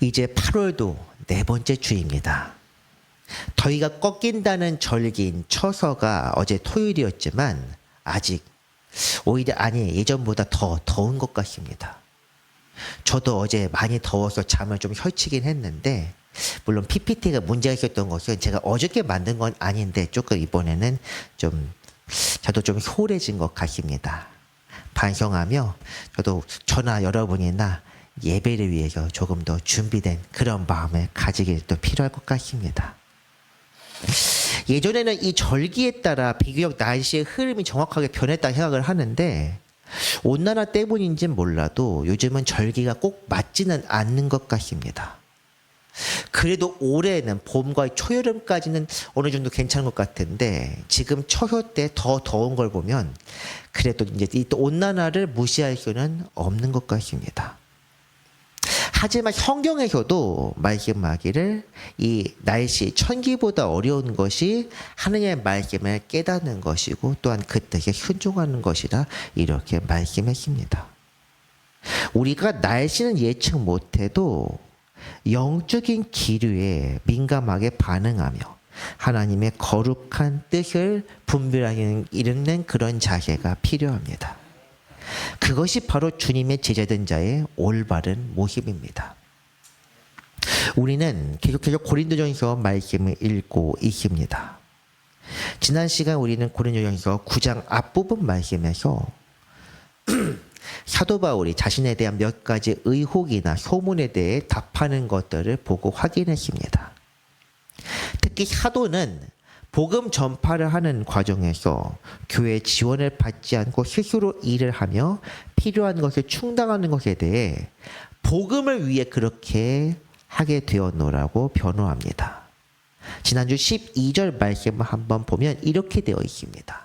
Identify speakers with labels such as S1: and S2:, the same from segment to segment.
S1: 이제 8월도 네 번째 주입니다. 더위가 꺾인다는 절기인 처서가 어제 토요일이었지만 아직 오히려 예전보다 더 더운 것 같습니다. 저도 어제 많이 더워서 잠을 좀 설치긴 했는데 물론 PPT가 문제가 있었던 것은 제가 어저께 만든 건 아닌데 조금 이번에는 저도 좀 소홀해진 것 같습니다. 반성하며 저도 저나 여러분이나 예배를 위해서 조금 더 준비된 그런 마음을 가지기 또 필요할 것 같습니다. 예전에는 이 절기에 따라 비교적 날씨의 흐름이 정확하게 변했다 생각을 하는데 온난화 때문인지는 몰라도 요즘은 절기가 꼭 맞지는 않는 것 같습니다. 그래도 올해는 봄과 초여름까지는 어느 정도 괜찮은 것 같은데 지금 처서 때 더 더운 걸 보면 그래도 이제 이 온난화를 무시할 수는 없는 것 같습니다. 하지만 성경에서도 말씀하기를 이 날씨 천기보다 어려운 것이 하느님의 말씀을 깨닫는 것이고 또한 그 뜻에 순종하는 것이라 이렇게 말씀했습니다. 우리가 날씨는 예측 못해도 영적인 기류에 민감하게 반응하며 하나님의 거룩한 뜻을 분별하는 이르는 그런 자세가 필요합니다. 그것이 바로 주님의 제자된 자의 올바른 모습입니다. 우리는 계속해서 고린도전서 말씀을 읽고 있습니다. 지난 시간 우리는 고린도전서 9장 앞부분 말씀에서 사도 바울이 자신에 대한 몇 가지 의혹이나 소문에 대해 답하는 것들을 보고 확인했습니다. 특히 사도는 복음 전파를 하는 과정에서 교회 지원을 받지 않고 스스로 일을 하며 필요한 것을 충당하는 것에 대해 복음을 위해 그렇게 하게 되었노라고 변호합니다. 지난주 12절 말씀을 한번 보면 이렇게 되어 있습니다.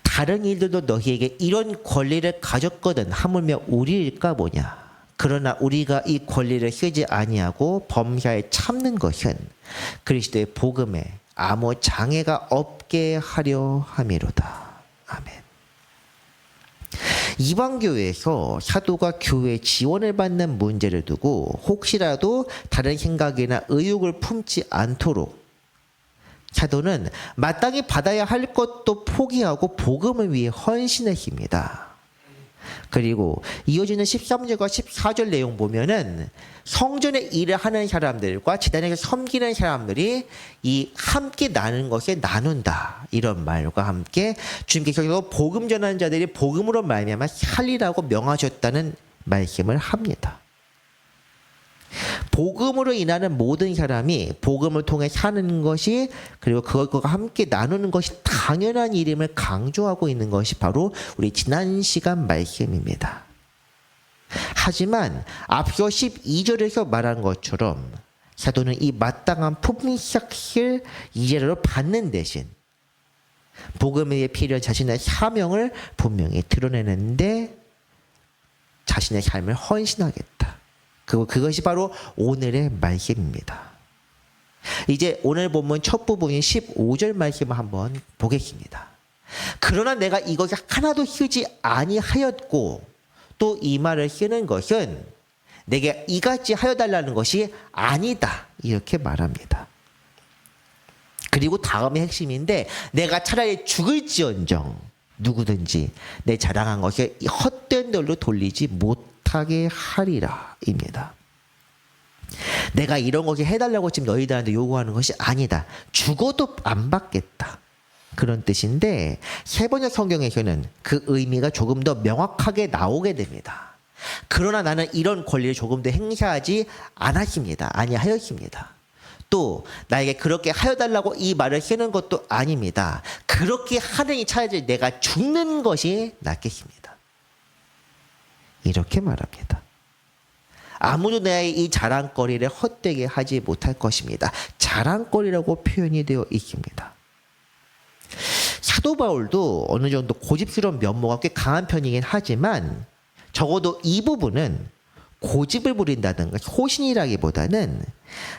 S1: 다른 일들도 너희에게 이런 권리를 가졌거든 하물며 우리일까 보냐. 그러나 우리가 이 권리를 쓰지 아니하고 범사에 참는 것은 그리스도의 복음에 아무 장애가 없게 하려 함이로다. 아멘. 이방교회에서 사도가 교회 지원을 받는 문제를 두고 혹시라도 다른 생각이나 의욕을 품지 않도록 사도는 마땅히 받아야 할 것도 포기하고 복음을 위해 헌신했습니다. 그리고 이어지는 13절과 14절 내용 보면은 성전에 일을 하는 사람들과 제단에서 섬기는 사람들이 이 함께 나누는 것에 나눈다 이런 말과 함께 주님께서 복음 전하는 자들이 복음으로 말미암아 살리라고 명하셨다는 말씀을 합니다. 복음으로 인하는 모든 사람이 복음을 통해 사는 것이 그리고 그것과 함께 나누는 것이 당연한 일임을 강조하고 있는 것이 바로 우리 지난 시간 말씀입니다. 하지만 앞서 12절에서 말한 것처럼 사도는 이 마땅한 품삯을 이제로 받는 대신 복음에 대해 필요한 자신의 사명을 분명히 드러내는데 자신의 삶을 헌신하겠다. 그것이 바로 오늘의 말씀입니다. 이제 오늘 본문 첫 부분인 15절 말씀을 한번 보겠습니다. 그러나 내가 이것이 하나도 쓰지 아니하였고 또 이 말을 쓰는 것은 내게 이같이 하여달라는 것이 아니다. 이렇게 말합니다. 그리고 다음의 핵심인데 내가 차라리 죽을지언정 누구든지 내 자랑한 것을 헛된 돌로 돌리지 못하게 하리라 입니다. 내가 이런 것을 해달라고 지금 너희들한테 요구하는 것이 아니다. 죽어도 안 받겠다. 그런 뜻인데 세번역 성경에서는 그 의미가 조금 더 명확하게 나오게 됩니다. 그러나 나는 이런 권리를 조금 더 행사하지 않았습니다. 아니하였습니다. 또 나에게 그렇게 하여달라고 이 말을 쓰는 것도 아닙니다. 그렇게 하느니 차라리 내가 죽는 것이 낫겠습니다. 이렇게 말합니다. 아무도 나의 이 자랑거리를 헛되게 하지 못할 것입니다. 자랑거리라고 표현이 되어 있습니다. 사도 바울도 어느 정도 고집스러운 면모가 꽤 강한 편이긴 하지만 적어도 이 부분은 고집을 부린다든가 호신이라기보다는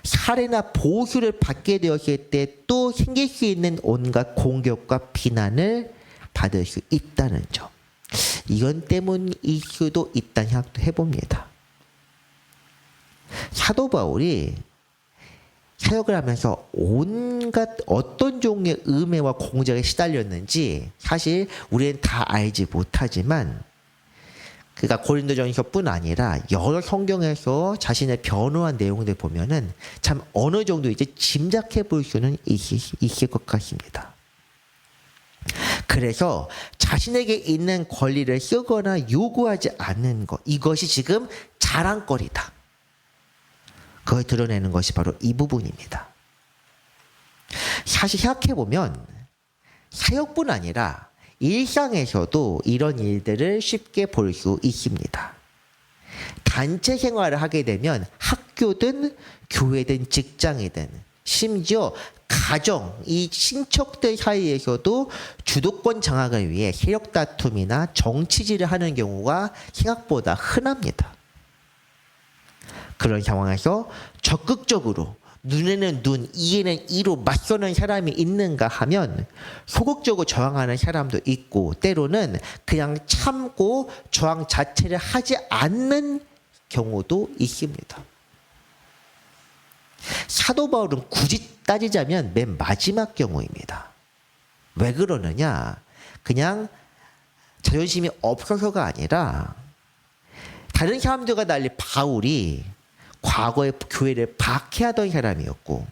S1: 살해나 보수를 받게 되었을 때 또 생길 수 있는 온갖 공격과 비난을 받을 수 있다는 점. 이건 때문일 수도 있다는 생각도 해봅니다. 사도 바울이 사역을 하면서 온갖 어떤 종류의 음해와 공작에 시달렸는지 사실 우리는 다 알지 못하지만, 그가 고린도전서뿐 아니라 여러 성경에서 자신의 변호한 내용들 보면은 참 어느 정도 이제 짐작해 볼 수는 있을 것 같습니다. 그래서 자신에게 있는 권리를 쓰거나 요구하지 않는 것, 이것이 지금 자랑거리다. 그걸 드러내는 것이 바로 이 부분입니다. 사실 생각해보면 사역뿐 아니라 일상에서도 이런 일들을 쉽게 볼 수 있습니다. 단체 생활을 하게 되면 학교든 교회든 직장이든 심지어 가정, 이 친척들 사이에서도 주도권 장악을 위해 세력 다툼이나 정치질을 하는 경우가 생각보다 흔합니다. 그런 상황에서 적극적으로 눈에는 눈, 이에는 이로 맞서는 사람이 있는가 하면 소극적으로 저항하는 사람도 있고, 때로는 그냥 참고 저항 자체를 하지 않는 경우도 있습니다. 사도 바울은 굳이 따지자면 맨 마지막 경우입니다. 왜 그러느냐? 그냥 자존심이 없어서가 아니라 다른 사람들과 달리 바울이 과거에 교회를 박해하던 사람이었고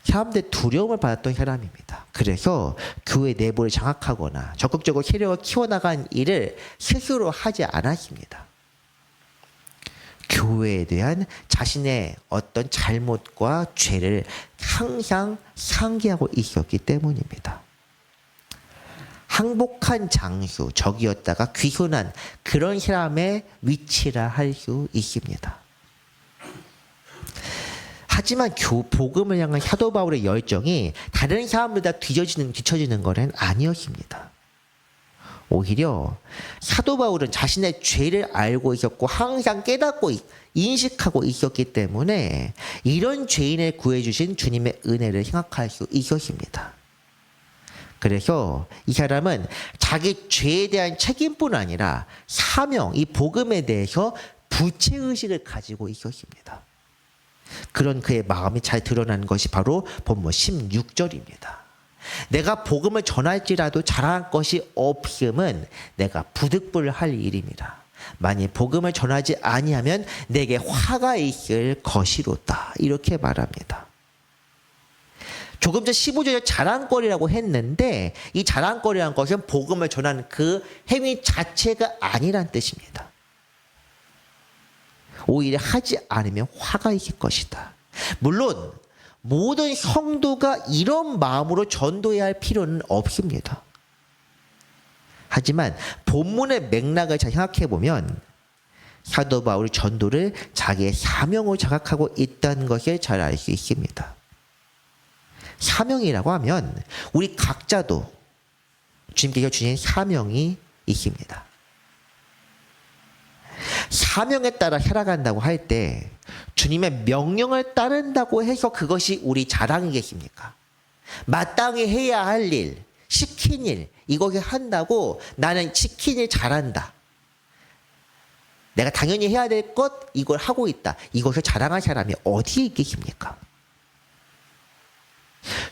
S1: 사람들의 두려움을 받았던 사람입니다. 그래서 교회 내부를 장악하거나 적극적으로 세력을 키워나간 일을 스스로 하지 않았습니다. 교회에 대한 자신의 어떤 잘못과 죄를 항상 상기하고 있었기 때문입니다. 항복한 장수, 적이었다가 귀순한 그런 사람의 위치라 할 수 있습니다. 하지만 복음을 향한 사도 바울의 열정이 다른 사람보다 뒤처지는 것은 아니었습니다. 오히려 사도 바울은 자신의 죄를 알고 있었고 항상 깨닫고 인식하고 있었기 때문에 이런 죄인을 구해주신 주님의 은혜를 생각할 수 있었습니다. 그래서 이 사람은 자기 죄에 대한 책임뿐 아니라 사명, 이 복음에 대해서 부채의식을 가지고 있었습니다. 그런 그의 마음이 잘 드러나는 것이 바로 본문 16절입니다. 내가 복음을 전할지라도 자랑할 것이 없음은 내가 부득불 할 일입니다. 만일 복음을 전하지 아니하면 내게 화가 있을 것이로다. 이렇게 말합니다. 조금 전 15절에 자랑거리라고 했는데 이 자랑거리라는 것은 복음을 전하는 그 행위 자체가 아니란 뜻입니다. 오히려 하지 않으면 화가 있을 것이다. 물론 모든 성도가 이런 마음으로 전도해야 할 필요는 없습니다. 하지만 본문의 맥락을 잘 생각해 보면 사도 바울이 전도를 자기의 사명으로 자각하고 있다는 것을 잘 알 수 있습니다. 사명이라고 하면 우리 각자도 주님께서 주신 사명이 있습니다. 사명에 따라 살아간다고 할 때 주님의 명령을 따른다고 해서 그것이 우리 자랑이겠습니까? 마땅히 해야 할 일, 시킨 일, 이것을 한다고 나는 시킨 일 잘한다. 내가 당연히 해야 될 것, 이걸 하고 있다. 이것을 자랑할 사람이 어디에 있겠습니까?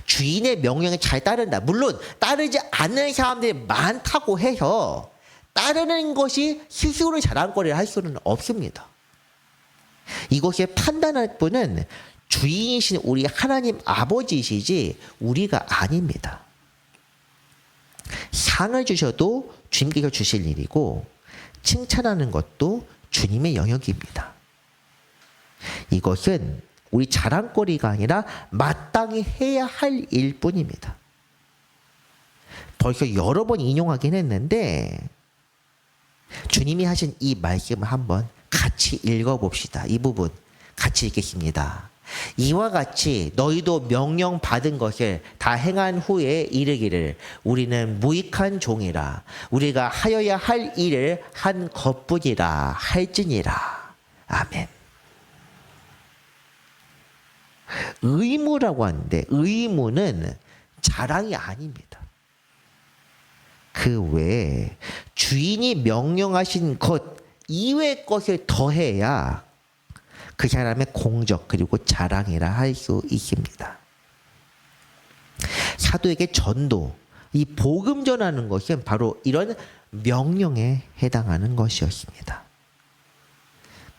S1: 주인의 명령에 잘 따른다. 물론 따르지 않는 사람들이 많다고 해서 따르는 것이 스스로의 자랑거리를 할 수는 없습니다. 이것을 판단할 분은 주인이신 우리 하나님 아버지이시지 우리가 아닙니다. 상을 주셔도 주님께서 주실 일이고 칭찬하는 것도 주님의 영역입니다. 이것은 우리 자랑거리가 아니라 마땅히 해야 할 일뿐입니다. 벌써 여러 번 인용하긴 했는데 주님이 하신 이 말씀을 한번 같이 읽어봅시다. 이 부분 같이 읽겠습니다. 이와 같이 너희도 명령받은 것을 다 행한 후에 이르기를 우리는 무익한 종이라 우리가 하여야 할 일을 한 것뿐이라 할지니라. 아멘. 의무라고 하는데 의무는 자랑이 아닙니다. 그 외에 주인이 명령하신 것 이외의 것을 더해야 그 사람의 공적 그리고 자랑이라 할 수 있습니다. 사도에게 전도, 이 복음 전하는 것은 바로 이런 명령에 해당하는 것이었습니다.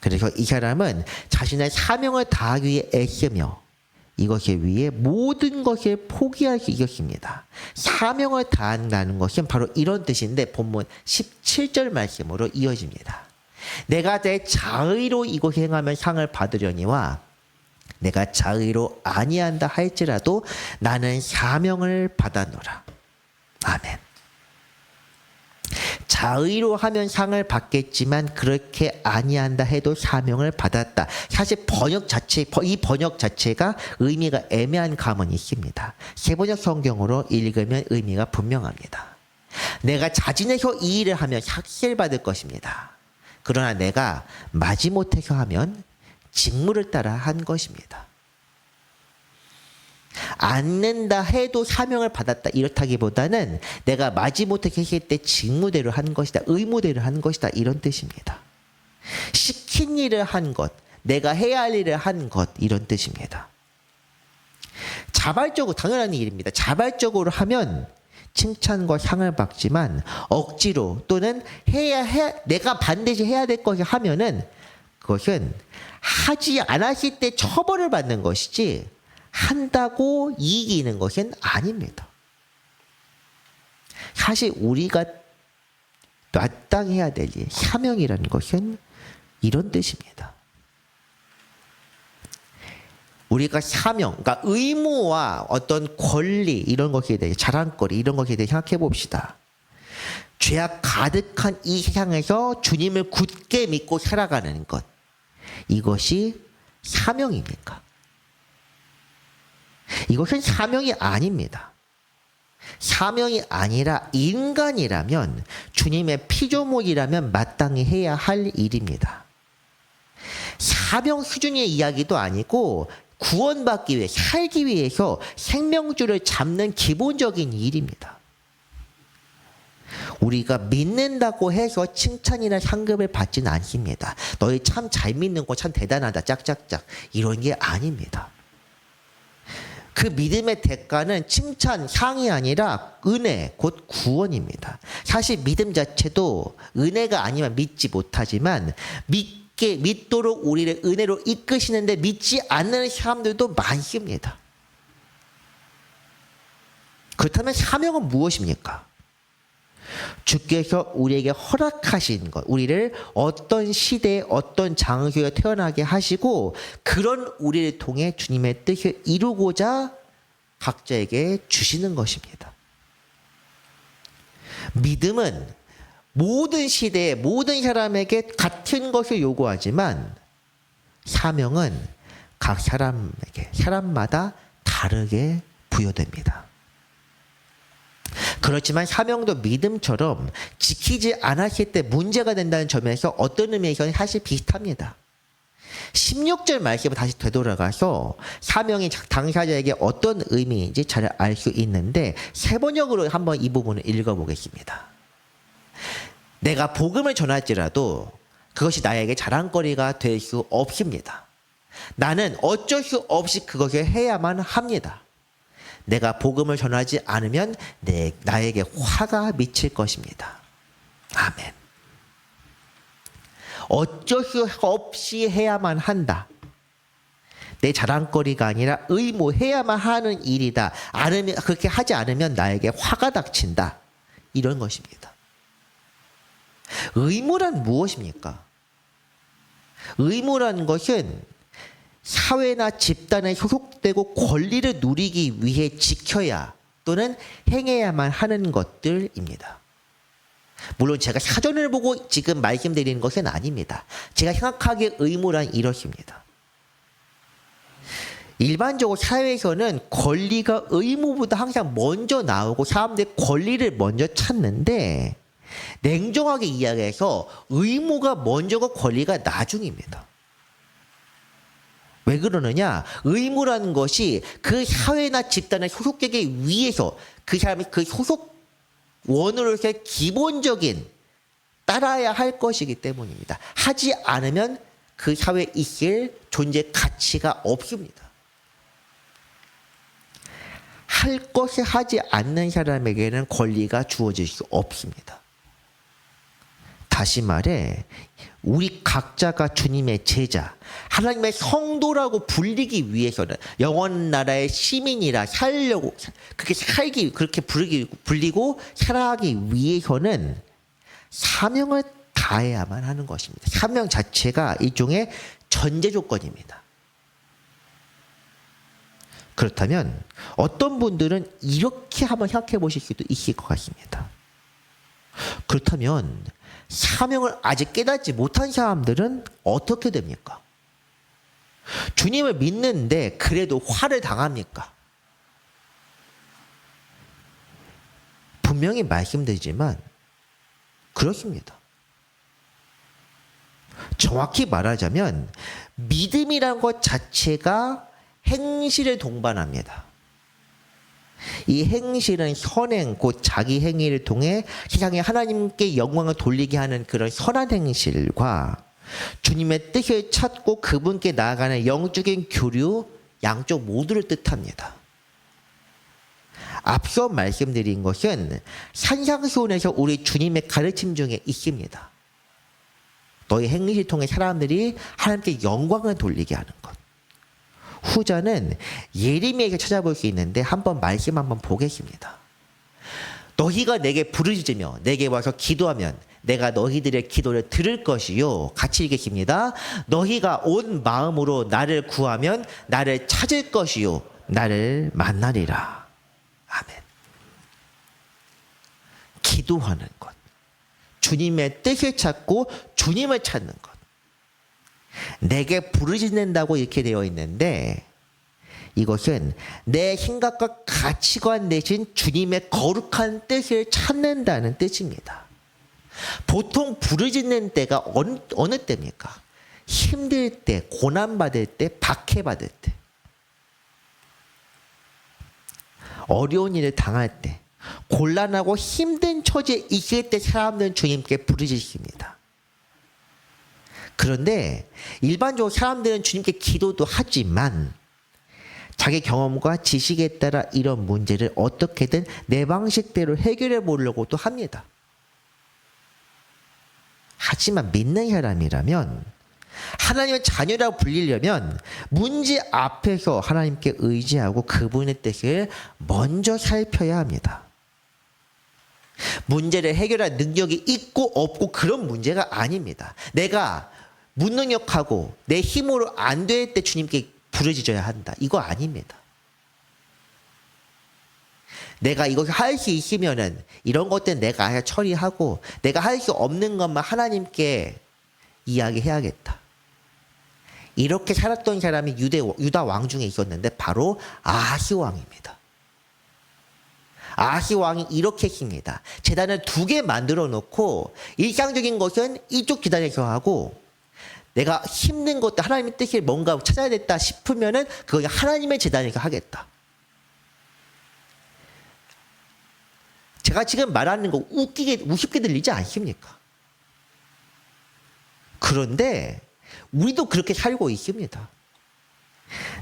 S1: 그래서 이 사람은 자신의 사명을 다하기 위해 애쓰며 이것을 위해 모든 것을 포기할 수 있었습니다. 사명을 다한다는 것은 바로 이런 뜻인데 본문 17절 말씀으로 이어집니다. 내가 내 자의로 이것을 행하면 상을 받으려니와 내가 자의로 아니한다 할지라도 나는 사명을 받아노라. 아멘. 자의로 하면 상을 받겠지만 그렇게 아니한다 해도 사명을 받았다. 사실 이 번역 자체가 의미가 애매한 감은 있습니다. 세번역 성경으로 읽으면 의미가 분명합니다. 내가 자진해서 이 일을 하면 삭제를 받을 것입니다. 그러나 내가 마지못해서 하면 직무를 따라 한 것입니다. 않는다 해도 사명을 받았다 이렇다기보다는 내가 마지못하게 했을 때 직무대로 한 것이다. 의무대로 한 것이다. 이런 뜻입니다. 시킨 일을 한 것, 내가 해야 할 일을 한 것 이런 뜻입니다. 자발적으로 당연한 일입니다. 자발적으로 하면 칭찬과 상을 받지만 억지로 또는 내가 반드시 해야 될 것을 하면은 그것은 하지 않았을 때 처벌을 받는 것이지 한다고 이기는 것은 아닙니다. 사실 우리가 마땅해야 될 일, 사명이라는 것은 이런 뜻입니다. 우리가 사명, 그러니까 의무와 어떤 권리 이런 것에 대해 자랑거리 이런 것에 대해 생각해 봅시다. 죄악 가득한 이 세상에서 주님을 굳게 믿고 살아가는 것, 이것이 사명입니까? 이것은 사명이 아닙니다. 사명이 아니라 인간이라면 주님의 피조물이라면 마땅히 해야 할 일입니다. 사명 수준의 이야기도 아니고 구원받기 위해 살기 위해서 생명줄을 잡는 기본적인 일입니다. 우리가 믿는다고 해서 칭찬이나 상급을 받지는 않습니다. 너희 참 잘 믿는 거 참 대단하다 짝짝짝 이런 게 아닙니다. 그 믿음의 대가는 칭찬, 상이 아니라 은혜, 곧 구원입니다. 사실 믿음 자체도 은혜가 아니면 믿지 못하지만 믿도록 우리를 은혜로 이끄시는데 믿지 않는 사람들도 많습니다. 그렇다면 사명은 무엇입니까? 주께서 우리에게 허락하신 것, 우리를 어떤 시대에 어떤 장소에 태어나게 하시고 그런 우리를 통해 주님의 뜻을 이루고자 각자에게 주시는 것입니다. 믿음은 모든 시대에 모든 사람에게 같은 것을 요구하지만 사명은 각 사람마다 다르게 부여됩니다. 그렇지만 사명도 믿음처럼 지키지 않았을 때 문제가 된다는 점에서 어떤 의미에서는 사실 비슷합니다. 16절 말씀을 다시 되돌아가서 사명이 당사자에게 어떤 의미인지 잘 알 수 있는데 세번역으로 한번 이 부분을 읽어보겠습니다. 내가 복음을 전할지라도 그것이 나에게 자랑거리가 될 수 없습니다. 나는 어쩔 수 없이 그것을 해야만 합니다. 내가 복음을 전하지 않으면 나에게 화가 미칠 것입니다. 아멘. 어쩔 수 없이 해야만 한다. 내 자랑거리가 아니라 의무해야만 하는 일이다. 그렇게 하지 않으면 나에게 화가 닥친다. 이런 것입니다. 의무란 무엇입니까? 의무란 것은 사회나 집단에 소속되고 권리를 누리기 위해 지켜야 또는 행해야만 하는 것들입니다. 물론 제가 사전을 보고 지금 말씀드리는 것은 아닙니다. 제가 생각하기에 의무란 이렇습니다. 일반적으로 사회에서는 권리가 의무보다 항상 먼저 나오고 사람들이 권리를 먼저 찾는데 냉정하게 이야기해서 의무가 먼저고 권리가 나중입니다. 왜 그러느냐? 의무라는 것이 그 사회나 집단에 소속되기 위해서 그 사람이 그 소속원으로서의 기본적인 따라야 할 것이기 때문입니다. 하지 않으면 그 사회에 있을 존재 가치가 없습니다. 할 것을 하지 않는 사람에게는 권리가 주어질 수 없습니다. 다시 말해 우리 각자가 주님의 제자, 하나님의 성도라고 불리기 위해서는 영원 나라의 시민이라 살려고 그렇게 불리고 살아가기 위해서는 사명을 다해야만 하는 것입니다. 사명 자체가 일종의 전제 조건입니다. 그렇다면 어떤 분들은 이렇게 한번 생각해 보실 수도 있을 것 같습니다. 그렇다면 사명을 아직 깨닫지 못한 사람들은 어떻게 됩니까? 주님을 믿는데 그래도 화를 당합니까? 분명히 말씀드리지만 그렇습니다. 정확히 말하자면 믿음이란 것 자체가 행실을 동반합니다. 이 행실은 선행, 곧 자기 행위를 통해 세상에 하나님께 영광을 돌리게 하는 그런 선한 행실과 주님의 뜻을 찾고 그분께 나아가는 영적인 교류, 양쪽 모두를 뜻합니다. 앞서 말씀드린 것은 산상수훈에서 우리 주님의 가르침 중에 있습니다. 너희 행실을 통해 사람들이 하나님께 영광을 돌리게 하는 것. 후자는 예레미야에서 찾아볼 수 있는데 한번 말씀 한번 보겠습니다. 너희가 내게 부르짖으며 내게 와서 기도하면 내가 너희들의 기도를 들을 것이요. 같이 읽겠습니다. 너희가 온 마음으로 나를 구하면 나를 찾을 것이요. 나를 만나리라. 아멘. 기도하는 것. 주님의 뜻을 찾고 주님을 찾는 것. 내게 부르짖는다고 이렇게 되어 있는데 이것은 내 생각과 가치관 대신 주님의 거룩한 뜻을 찾는다는 뜻입니다. 보통 부르짖는 때가 어느 때입니까? 힘들 때, 고난받을 때, 박해받을 때, 어려운 일을 당할 때, 곤란하고 힘든 처지에 있을 때 사람들은 주님께 부르짖습니다. 그런데 일반적으로 사람들은 주님께 기도도 하지만 자기 경험과 지식에 따라 이런 문제를 어떻게든 내 방식대로 해결해 보려고도 합니다. 하지만 믿는 사람이라면 하나님의 자녀라고 불리려면 문제 앞에서 하나님께 의지하고 그분의 뜻을 먼저 살펴야 합니다. 문제를 해결할 능력이 있고 없고 그런 문제가 아닙니다. 내가 무능력하고 내 힘으로 안 될 때 주님께 부르짖어야 한다. 이거 아닙니다. 내가 이것을 할 수 있으면은 이런 것들은 내가 처리하고 내가 할 수 없는 것만 하나님께 이야기해야겠다. 이렇게 살았던 사람이 유다 왕 중에 있었는데 바로 아하스 왕입니다. 아하스 왕이 이렇게 했습니다. 제단을 2개 만들어 놓고 일상적인 것은 이쪽 제단에서 하고 내가 힘든 것도 하나님의 뜻을 뭔가 찾아야 됐다 싶으면은 그건 하나님의 제단에서 하겠다. 제가 지금 말하는 거 우습게 들리지 않습니까? 그런데 우리도 그렇게 살고 있습니다.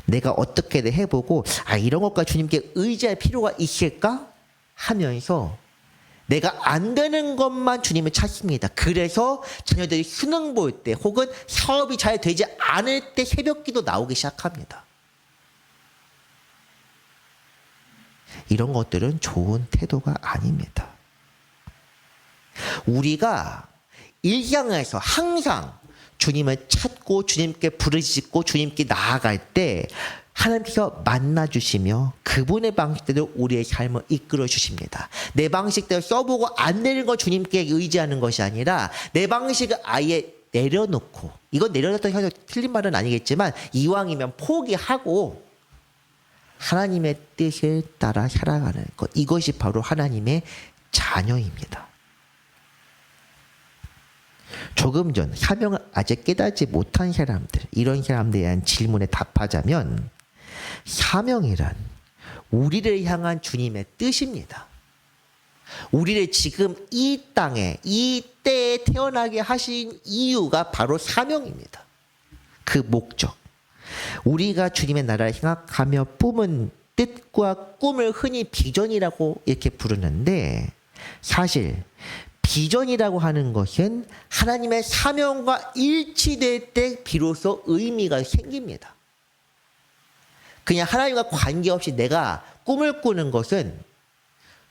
S1: 내가 어떻게든 해보고 이런 것과 주님께 의지할 필요가 있을까? 하면서 내가 안 되는 것만 주님을 찾습니다. 그래서 자녀들이 수능 볼 때 혹은 사업이 잘 되지 않을 때 새벽기도 나오기 시작합니다. 이런 것들은 좋은 태도가 아닙니다. 우리가 일상에서 항상 주님을 찾고 주님께 부르짖고 주님께 나아갈 때 하나님께서 만나주시며 그분의 방식대로 우리의 삶을 이끌어 주십니다. 내 방식대로 써보고 안 되는 거 주님께 의지하는 것이 아니라 내 방식을 아예 내려놓고, 이건 내려놨다고 해서 틀린 말은 아니겠지만 이왕이면 포기하고 하나님의 뜻을 따라 살아가는 것, 이것이 바로 하나님의 자녀입니다. 조금 전 사명을 아직 깨닫지 못한 사람들, 이런 사람들에 대한 질문에 답하자면 사명이란 우리를 향한 주님의 뜻입니다. 우리를 지금 이 땅에 이 때에 태어나게 하신 이유가 바로 사명입니다. 그 목적. 우리가 주님의 나라를 생각하며 뿜은 뜻과 꿈을 흔히 비전이라고 이렇게 부르는데 사실 비전이라고 하는 것은 하나님의 사명과 일치될 때 비로소 의미가 생깁니다. 그냥 하나님과 관계없이 내가 꿈을 꾸는 것은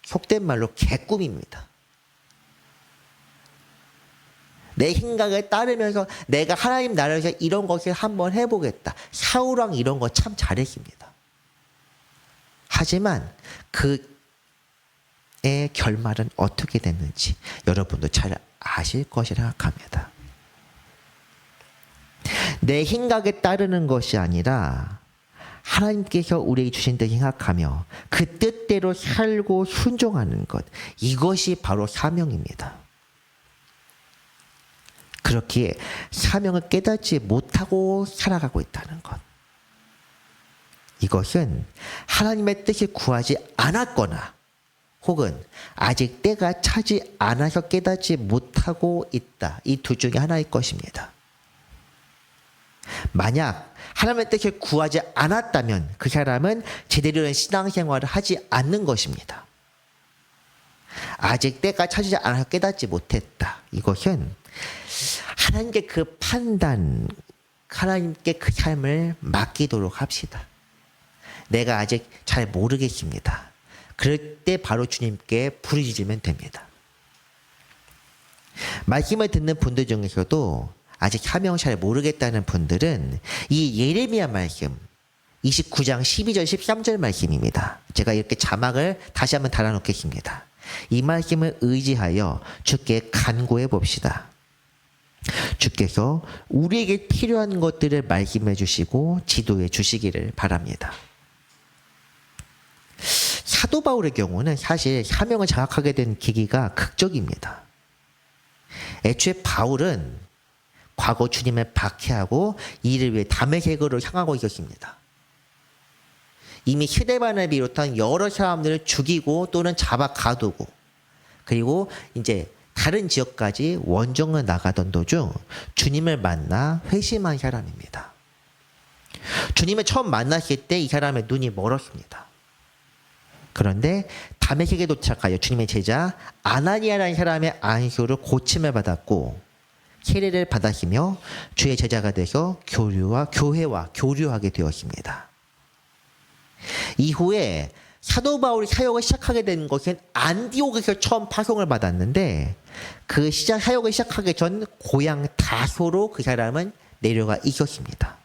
S1: 속된 말로 개꿈입니다. 내 생각에 따르면서 내가 하나님 나라에서 이런 것을 한번 해보겠다. 사울왕 이런 거 참 잘했습니다. 하지만 그의 결말은 어떻게 됐는지 여러분도 잘 아실 것이라 생각합니다. 내 생각에 따르는 것이 아니라 하나님께서 우리에게 주신 뜻 생각하며 그 뜻대로 살고 순종하는 것, 이것이 바로 사명입니다. 그렇기에 사명을 깨닫지 못하고 살아가고 있다는 것, 이것은 하나님의 뜻을 구하지 않았거나 혹은 아직 때가 차지 않아서 깨닫지 못하고 있다. 이 둘 중에 하나일 것입니다. 만약 하나님의 뜻을 구하지 않았다면 그 사람은 제대로 된 신앙생활을 하지 않는 것입니다. 아직 때가 차지지 않아서 깨닫지 못했다. 이것은 하나님께 그 판단, 하나님께 그 삶을 맡기도록 합시다. 내가 아직 잘 모르겠습니다. 그럴 때 바로 주님께 부르짖으면 됩니다. 말씀을 듣는 분들 중에서도 아직 사명을 잘 모르겠다는 분들은 이 예레미야 말씀 29장 12절 13절 말씀입니다. 제가 이렇게 자막을 다시 한번 달아놓겠습니다. 이 말씀을 의지하여 주께 간구해 봅시다. 주께서 우리에게 필요한 것들을 말씀해 주시고 지도해 주시기를 바랍니다. 사도 바울의 경우는 사실 사명을 장악하게 된 계기가 극적입니다. 애초에 바울은 과거 주님을 박해하고 이를 위해 다메섹으로 향하고 있었습니다. 이미 스데반을 비롯한 여러 사람들을 죽이고 또는 잡아 가두고 그리고 이제 다른 지역까지 원정을 나가던 도중 주님을 만나 회심한 사람입니다. 주님을 처음 만났을 때 이 사람의 눈이 멀었습니다. 그런데 다메섹에 도착하여 주님의 제자 아나니아라는 사람의 안수로 고침을 받았고 세례를 받았으며 주의 제자가 돼서 교회와 교류하게 되었습니다. 이후에 사도 바울이 사역을 시작하게 된 것은 안디옥에서 처음 파송을 받았는데 그 사역을 시작하기 전 고향 다소로 그 사람은 내려가 있었습니다.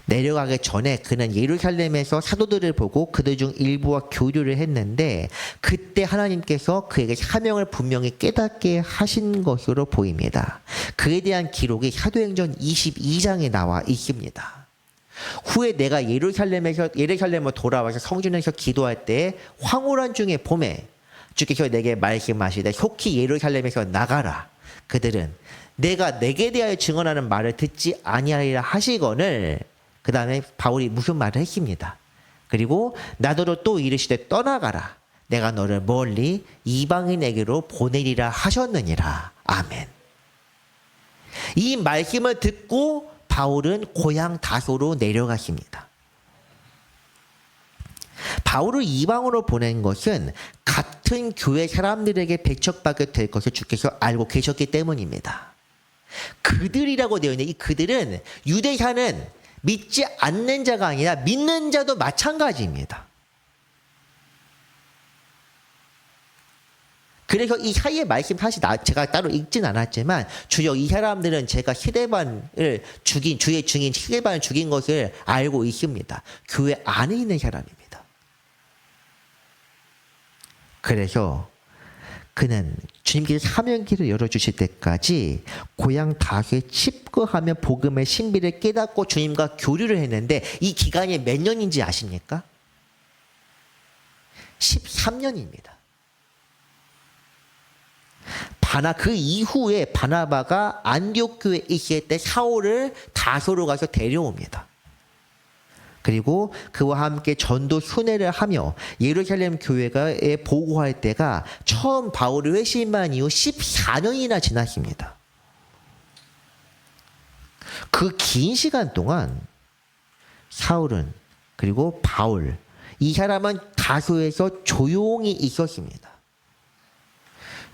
S1: 내려가기 전에 그는 예루살렘에서 사도들을 보고 그들 중 일부와 교류를 했는데 그때 하나님께서 그에게 사명을 분명히 깨닫게 하신 것으로 보입니다. 그에 대한 기록이 사도행전 22장에 나와 있습니다. 후에 내가 예루살렘으로 돌아와서 성전에서 기도할 때 황홀한 중에 봄에 주께서 내게 말씀하시되 속히 예루살렘에서 나가라. 그들은 내가 내게 대하여 증언하는 말을 듣지 아니하리라 하시거늘 그 다음에 바울이 무슨 말을 했습니다. 그리고 나더러 또 이르시되 떠나가라. 내가 너를 멀리 이방인에게로 보내리라 하셨느니라. 아멘. 이 말씀을 듣고 바울은 고향 다소로 내려갔습니다. 바울을 이방으로 보낸 것은 같은 교회 사람들에게 배척받게 될 것을 주께서 알고 계셨기 때문입니다. 그들이라고 되어 있는 이 그들은 유대사는 믿지 않는 자가 아니라 믿는 자도 마찬가지입니다. 그래서 이 사이의 말씀 사실 제가 따로 읽진 않았지만 주여 이 사람들은 제가 스데반을 죽인 주의 증인 스데반을 죽인 것을 알고 있습니다. 교회 안에 있는 사람입니다. 그래서 그는 주님께서 사명길을 열어주실 때까지 고향 다소에 칩거하며 복음의 신비를 깨닫고 주님과 교류를 했는데 이 기간이 몇 년인지 아십니까? 13년입니다. 그 이후에 바나바가 안디옥 교회에 있을 때 사울을 다소로 가서 데려옵니다. 그리고 그와 함께 전도 순회를 하며 예루살렘 교회에 보고할 때가 처음 바울이 회심한 이후 14년이나 지났습니다. 그 긴 시간 동안 사울은 그리고 바울 이 사람은 다소에서 조용히 있었습니다.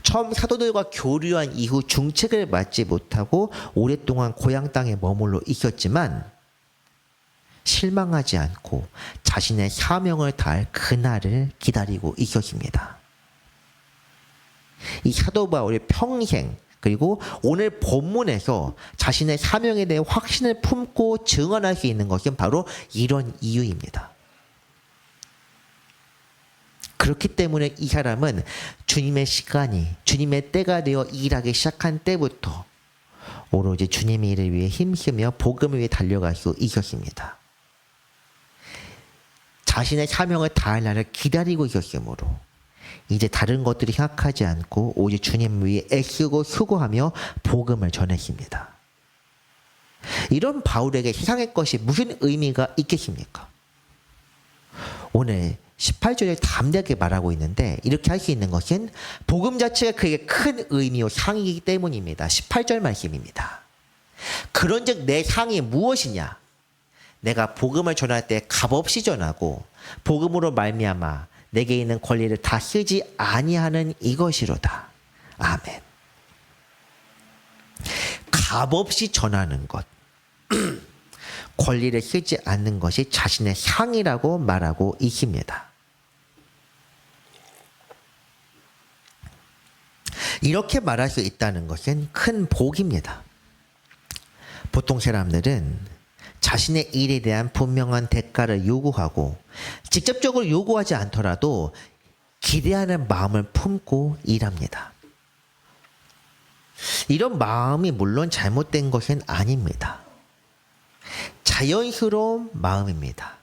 S1: 처음 사도들과 교류한 이후 중책을 맡지 못하고 오랫동안 고향 땅에 머물러 있었지만 실망하지 않고 자신의 사명을 다할 그날을 기다리고 있었습니다. 이 사도 바울의 평생 그리고 오늘 본문에서 자신의 사명에 대해 확신을 품고 증언할 수 있는 것은 바로 이런 이유입니다. 그렇기 때문에 이 사람은 주님의 시간이, 주님의 때가 되어 일하기 시작한 때부터 오로지 주님의 일을 위해 힘쓰며 복음을 위해 달려갈 수 있었습니다. 자신의 사명을 다할 날을 기다리고 있었으므로 이제 다른 것들이 생각하지 않고 오직 주님을 위해 애쓰고 수고하며 복음을 전했습니다. 이런 바울에게 세상의 것이 무슨 의미가 있겠습니까? 오늘 18절에 담대하게 말하고 있는데 이렇게 할 수 있는 것은 복음 자체가 그에게 큰 의미요 상이기 때문입니다. 18절 말씀입니다. 그런즉 내 상이 무엇이냐? 내가 복음을 전할 때 값없이 전하고 복음으로 말미암아 내게 있는 권리를 다 쓰지 아니하는 이것이로다. 아멘. 값없이 전하는 것, 권리를 쓰지 않는 것이 자신의 상이라고 말하고 있습니다. 이렇게 말할 수 있다는 것은 큰 복입니다. 보통 사람들은 자신의 일에 대한 분명한 대가를 요구하고 직접적으로 요구하지 않더라도 기대하는 마음을 품고 일합니다. 이런 마음이 물론 잘못된 것은 아닙니다. 자연스러운 마음입니다.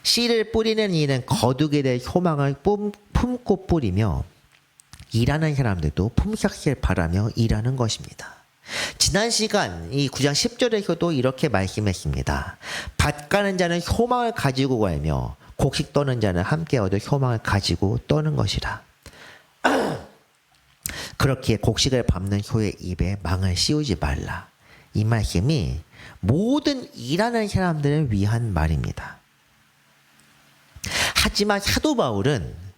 S1: 씨를 뿌리는 이는 거두게 될 소망을 품고 뿌리며 일하는 사람들도 품삯을 바라며 일하는 것입니다. 지난 시간 이 9장 10절에서도 이렇게 말씀했습니다. 밭 가는 자는 소망을 가지고 가며 곡식 떠는 자는 함께 얻을 소망을 가지고 떠는 것이라. 그렇기에 곡식을 밟는 소의 입에 망을 씌우지 말라. 이 말씀이 모든 일하는 사람들을 위한 말입니다. 하지만 사도 바울은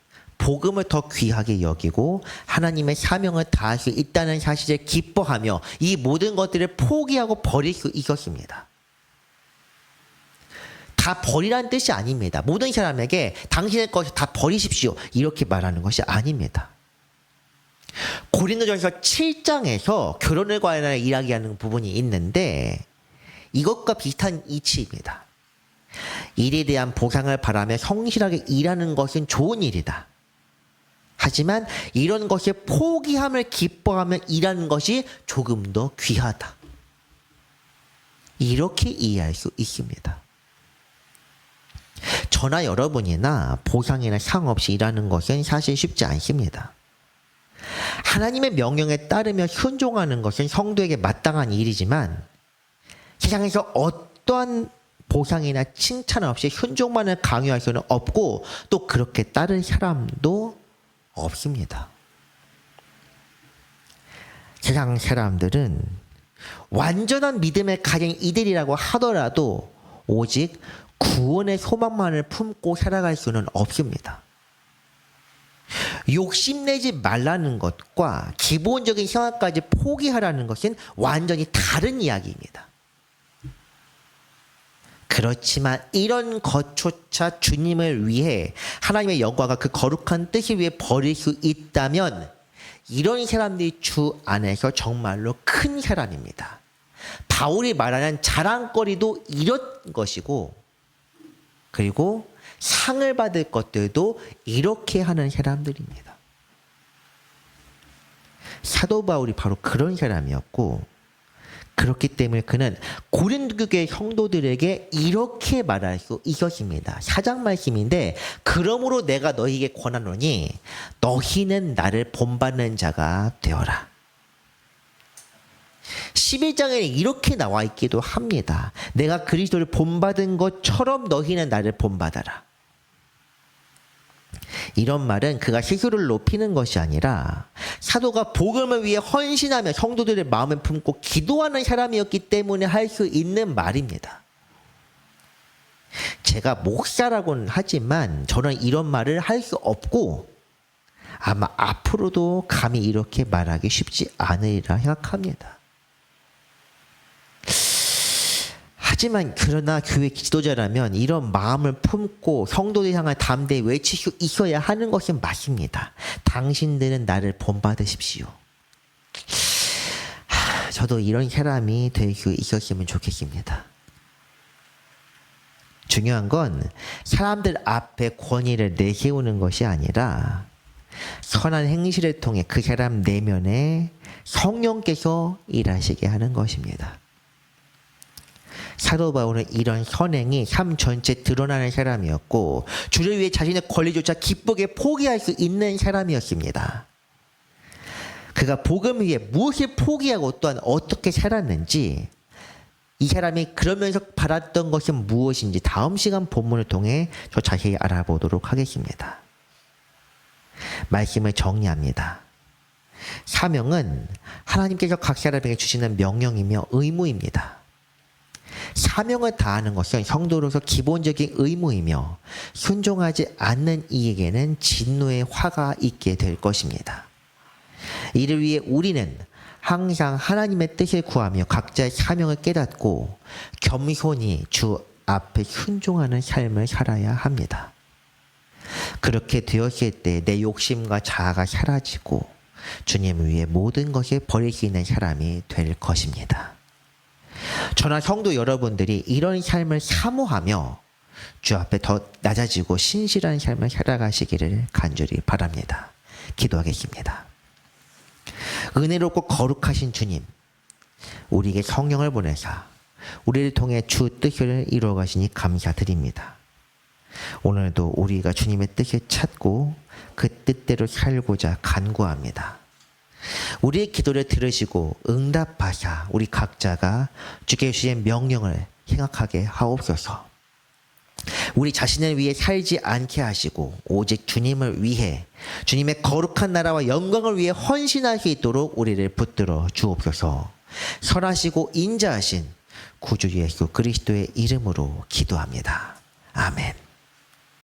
S1: 복음을 더 귀하게 여기고 하나님의 사명을 다할 수 있다는 사실을 기뻐하며 이 모든 것들을 포기하고 버릴 수 있었습니다. 다 버리라는 뜻이 아닙니다. 모든 사람에게 당신의 것을 다 버리십시오. 이렇게 말하는 것이 아닙니다. 고린도전서 7장에서 결혼을 관련해 이야기하는 부분이 있는데 이것과 비슷한 이치입니다. 일에 대한 보상을 바라며 성실하게 일하는 것은 좋은 일이다. 하지만 이런 것을 포기함을 기뻐하며 일하는 것이 조금 더 귀하다. 이렇게 이해할 수 있습니다. 저나 여러분이나 보상이나 상 없이 일하는 것은 사실 쉽지 않습니다. 하나님의 명령에 따르며 순종하는 것은 성도에게 마땅한 일이지만 세상에서 어떠한 보상이나 칭찬 없이 순종만을 강요할 수는 없고 또 그렇게 따를 사람도 없습니다. 세상 사람들은 완전한 믿음을 가진 이들이라고 하더라도 오직 구원의 소망만을 품고 살아갈 수는 없습니다. 욕심내지 말라는 것과 기본적인 생활까지 포기하라는 것은 완전히 다른 이야기입니다. 그렇지만 이런 것조차 주님을 위해 하나님의 영광과 그 거룩한 뜻을 위해 버릴 수 있다면 이런 사람들이 주 안에서 정말로 큰 사람입니다. 바울이 말하는 자랑거리도 이런 것이고 그리고 상을 받을 것들도 이렇게 하는 사람들입니다. 사도 바울이 바로 그런 사람이었고 그렇기 때문에 그는 고린도 교회 성도들에게 이렇게 말할 수 있었습니다. 4장 말씀인데 그러므로 내가 너희에게 권하노니 너희는 나를 본받는 자가 되어라. 11장에는 이렇게 나와 있기도 합니다. 내가 그리스도를 본받은 것처럼 너희는 나를 본받아라. 이런 말은 그가 스스로를 높이는 것이 아니라 사도가 복음을 위해 헌신하며 성도들의 마음을 품고 기도하는 사람이었기 때문에 할 수 있는 말입니다. 제가 목사라고는 하지만 저는 이런 말을 할 수 없고 아마 앞으로도 감히 이렇게 말하기 쉽지 않으리라 생각합니다. 하지만 그러나 교회 지도자라면 이런 마음을 품고 성도들 향한 담대히 외칠 수 있어야 하는 것은 맞습니다. 당신들은 나를 본받으십시오. 저도 이런 사람이 될 수 있었으면 좋겠습니다. 중요한 건 사람들 앞에 권위를 내세우는 것이 아니라 선한 행실을 통해 그 사람 내면에 성령께서 일하시게 하는 것입니다. 사도 바울은 이런 선행이 삶 전체 드러나는 사람이었고 주를 위해 자신의 권리조차 기쁘게 포기할 수 있는 사람이었습니다. 그가 복음을 위해 무엇을 포기하고 또한 어떻게 살았는지, 이 사람이 그러면서 바랐던 것은 무엇인지 다음 시간 본문을 통해 저 자세히 알아보도록 하겠습니다. 말씀을 정리합니다. 사명은 하나님께서 각 사람에게 주시는 명령이며 의무입니다. 사명을 다하는 것은 성도로서 기본적인 의무이며 순종하지 않는 이에게는 진노의 화가 있게 될 것입니다. 이를 위해 우리는 항상 하나님의 뜻을 구하며 각자의 사명을 깨닫고 겸손히 주 앞에 순종하는 삶을 살아야 합니다. 그렇게 되었을 때 내 욕심과 자아가 사라지고 주님을 위해 모든 것을 버릴 수 있는 사람이 될 것입니다. 저나 성도 여러분들이 이런 삶을 사모하며 주 앞에 더 낮아지고 신실한 삶을 살아가시기를 간절히 바랍니다. 기도하겠습니다. 은혜롭고 거룩하신 주님, 우리에게 성령을 보내사 우리를 통해 주 뜻을 이루어 가시니 감사드립니다. 오늘도 우리가 주님의 뜻을 찾고 그 뜻대로 살고자 간구합니다. 우리의 기도를 들으시고 응답하사 우리 각자가 주께 주신 명령을 생각하게 하옵소서. 우리 자신을 위해 살지 않게 하시고 오직 주님을 위해 주님의 거룩한 나라와 영광을 위해 헌신할 수 있도록 우리를 붙들어 주옵소서. 선하시고 인자하신 구주 예수 그리스도의 이름으로 기도합니다. 아멘.